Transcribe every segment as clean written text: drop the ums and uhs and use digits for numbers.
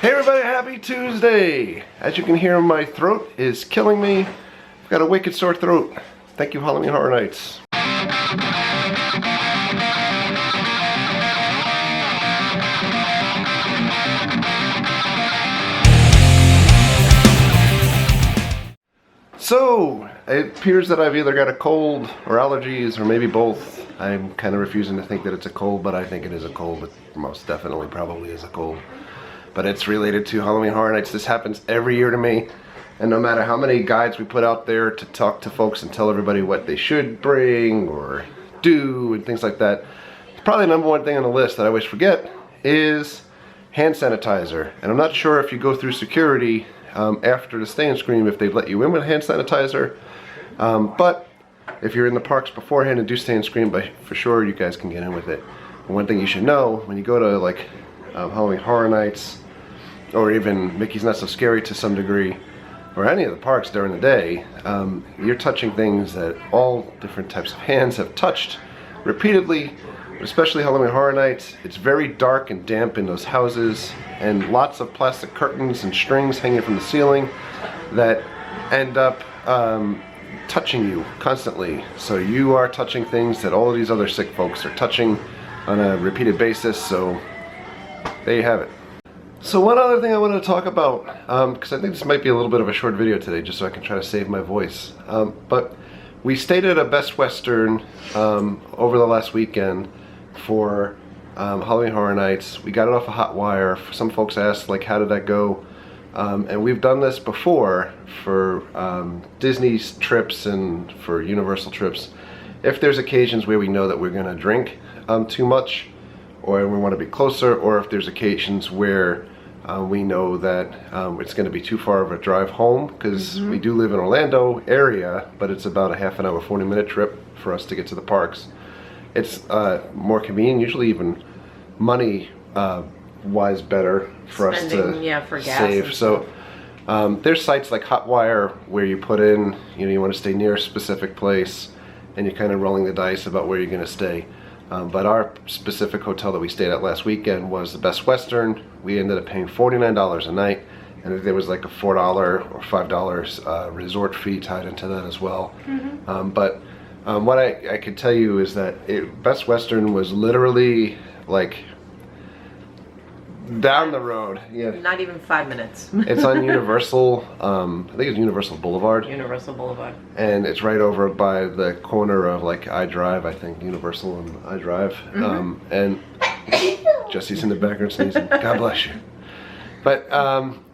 Hey everybody, happy Tuesday! As you can hear, my throat is killing me. I've got a wicked sore throat. Thank you, Halloween Horror Nights. So, it appears that I've either got a cold or allergies or maybe both. I'm kind of refusing to think that it's a cold, but I think it is a cold. It most definitely probably is a cold. But it's related to Halloween Horror Nights. This happens every year to me. And no matter how many guides we put out there to talk to folks and tell everybody what they should bring or do and things like that, probably the number one thing on the list that I always forget is hand sanitizer. And I'm not sure if you go through security after the Stay and Scream if they've let you in with hand sanitizer. But if you're in the parks beforehand and do Stay and Scream, but for sure you guys can get in with it. And one thing you should know, when you go to like Halloween Horror Nights, or even Mickey's Not So Scary to some degree, or any of the parks during the day, you're touching things that all different types of hands have touched repeatedly, especially Halloween Horror Nights. It's very dark and damp in those houses, and lots of plastic curtains and strings hanging from the ceiling that end up touching you constantly. So you are touching things that all of these other sick folks are touching on a repeated basis, so there you have it. So one other thing I wanted to talk about, because I think this might be a little bit of a short video today, just so I can try to save my voice. But we stayed at a Best Western over the last weekend for Halloween Horror Nights. We got it off a Hotwire. Some folks asked, like, how did that go? And we've done this before for Disney's trips and for Universal trips. If there's occasions where we know that we're going to drink too much, or we want to be closer, or if there's occasions where we know that it's going to be too far of a drive home, because we do live in Orlando area, but it's about a half an hour, 40-minute trip for us to get to the parks. It's more convenient, usually even money wise better for us to for gas save. So there's sites like Hotwire where you put in, you want to stay near a specific place, and you're kind of rolling the dice about where you're going to stay. But our specific hotel that we stayed at last weekend was the Best Western. We ended up paying $49 a night, and there was like a $4 or $5 resort fee tied into that as well. But what I could tell you is that Best Western was literally like down the road. Yeah. Not even 5 minutes. It's on Universal, I think it's Universal Boulevard. Universal Boulevard. And it's right over by the corner of like iDrive, I think, Universal and iDrive. And Jesse's in the background sneezing. God bless you. But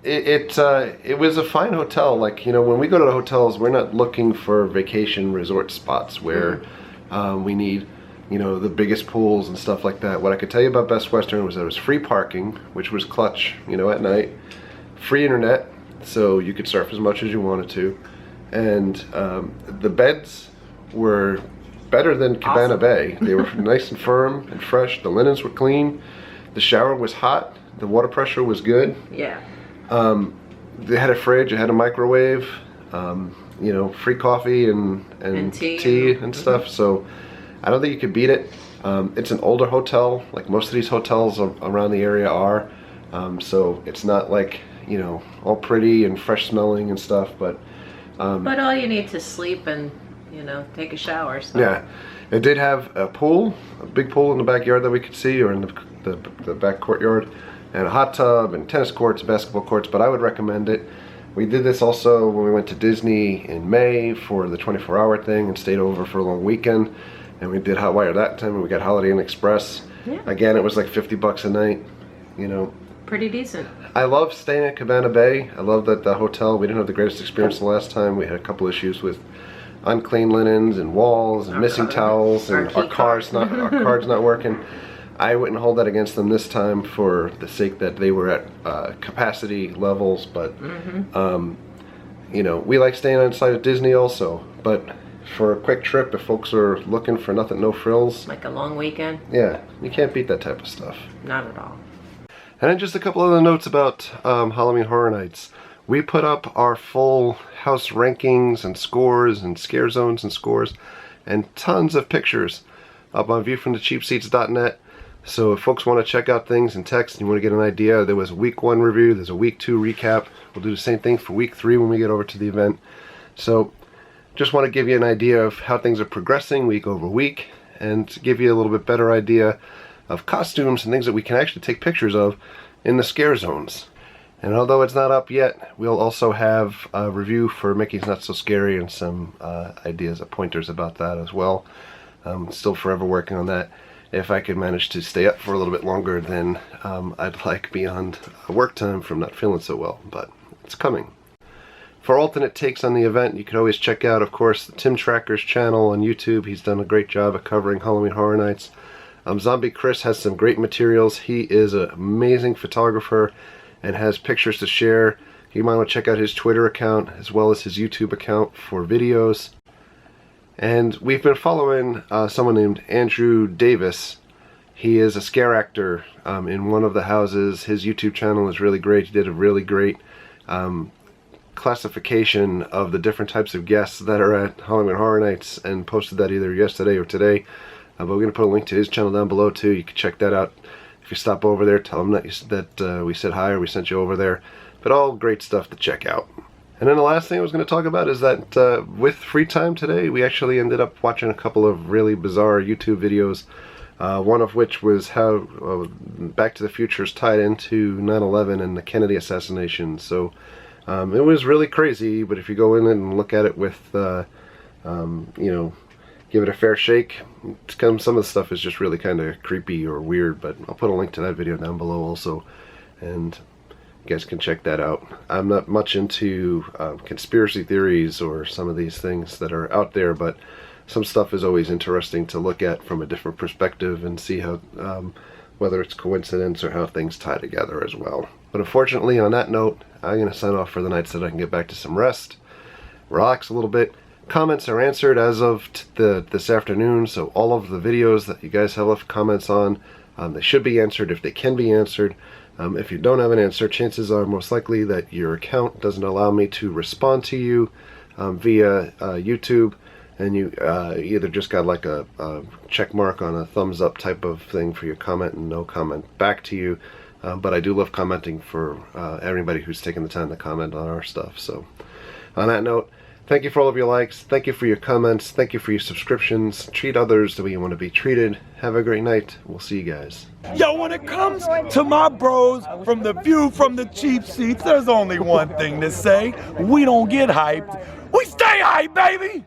it was a fine hotel. Like, when we go to the hotels, we're not looking for vacation resort spots where we need the biggest pools and stuff like that. What I could tell you about Best Western was that it was free parking, which was clutch, at night. Free internet, so you could surf as much as you wanted to. And the beds were better than Cabana Bay. They were nice and firm and fresh. The linens were clean. The shower was hot. The water pressure was good. Yeah. They had a fridge. It had a microwave. Free coffee and tea and stuff. So I don't think you could beat it. It's an older hotel, like most of these hotels around the area are. So it's not like, all pretty and fresh smelling and stuff, but all you need to sleep and, take a shower. So. Yeah. It did have a pool, a big pool in the backyard that we could see, or in the back courtyard, and a hot tub and tennis courts, basketball courts, but I would recommend it. We did this also when we went to Disney in May for the 24-hour thing and stayed over for a long weekend. And we did Hotwire that time, and we got Holiday Inn Express. Yeah. Again, it was like $50 a night, Pretty decent. I love staying at Cabana Bay. I love that the hotel, we didn't have the greatest experience the last time. We had a couple issues with unclean linens and walls and missing towels and our cards not working. I wouldn't hold that against them this time for the sake that they were at capacity levels, but we like staying inside of Disney also, but for a quick trip, if folks are looking for nothing, no frills. Like a long weekend? Yeah, you can't beat that type of stuff. Not at all. And then just a couple other notes about Halloween Horror Nights. We put up our full house rankings and scores and scare zones and scores and tons of pictures up on viewfromthecheapseats.net. So if folks want to check out things in text and you want to get an idea, there was a week 1 review, there's a week 2 recap. We'll do the same thing for week 3 when we get over to the event. So just want to give you an idea of how things are progressing week over week, and to give you a little bit better idea of costumes and things that we can actually take pictures of in the scare zones. And although it's not up yet, we'll also have a review for Mickey's Not So Scary and some ideas of pointers about that as well. Still forever working on that. If I could manage to stay up for a little bit longer than I'd like beyond work time from not feeling so well, but it's coming. For alternate takes on the event, you can always check out, of course, the Tim Tracker's channel on YouTube. He's done a great job of covering Halloween Horror Nights. Zombie Chris has some great materials. He is an amazing photographer and has pictures to share. You might want to check out his Twitter account as well as his YouTube account for videos. And we've been following someone named Andrew Davis. He is a scare actor in one of the houses. His YouTube channel is really great. He did a really great classification of the different types of guests that are at Halloween Horror Nights and posted that either yesterday or today. But we're going to put a link to his channel down below too. You can check that out. If you stop over there, tell him that we said hi or we sent you over there. But all great stuff to check out. And then the last thing I was going to talk about is that with free time today, we actually ended up watching a couple of really bizarre YouTube videos. One of which was how Back to the Future is tied into 9/11 and the Kennedy assassination. So it was really crazy, but if you go in and look at it with, you know, give it a fair shake, some of the stuff is just really kind of creepy or weird, but I'll put a link to that video down below also, and you guys can check that out. I'm not much into conspiracy theories or some of these things that are out there, but some stuff is always interesting to look at from a different perspective and see how, whether it's coincidence or how things tie together as well. But unfortunately, on that note, I'm going to sign off for the night so that I can get back to some rest, relax a little bit. Comments are answered as of this afternoon, so all of the videos that you guys have left comments on, they should be answered if they can be answered. If you don't have an answer, chances are most likely that your account doesn't allow me to respond to you via YouTube, and you either just got like a check mark on a thumbs up type of thing for your comment and no comment back to you. But I do love commenting for everybody who's taken the time to comment on our stuff. So on that note, thank you for all of your likes, thank you for your comments, thank you for your subscriptions. Treat others the way you want to be treated. Have a great night. We'll see you guys. Yo, when it comes to my bros from the view from the cheap seats, there's only one thing to say. We don't get hyped. We stay hyped, baby!